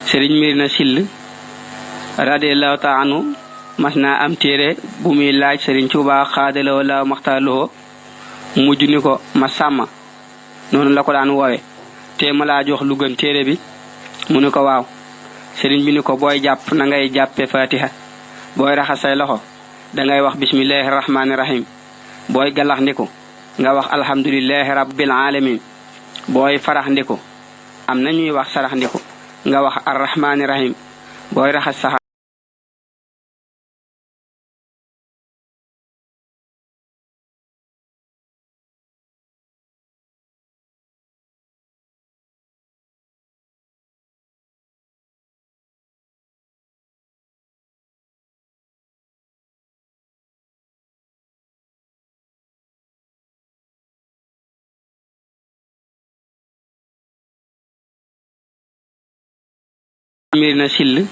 sëriñ Mirina Sill radiyallahu ta'ala anhu mas naa am téere bu muy laaj sëriñ Tuubaa xaadaloo la maxtaaloo mujj ni ko ma sàmma noonu la ko daan woowe te ma laa jox lu gën téere bi mu ni ko waaw sëriñ bi ni ko booy jàpp na ngay jàppe fatiha booy raxas say loxo dangay wax bismillahi rahmaani rahim booy galax ndiku nga wax alhamdulillahi rabbil alamin booy farax ndiku am na ñuy wax sarax ndiku nga wax arrahmaani rahim booy raxas sa Mirina Sill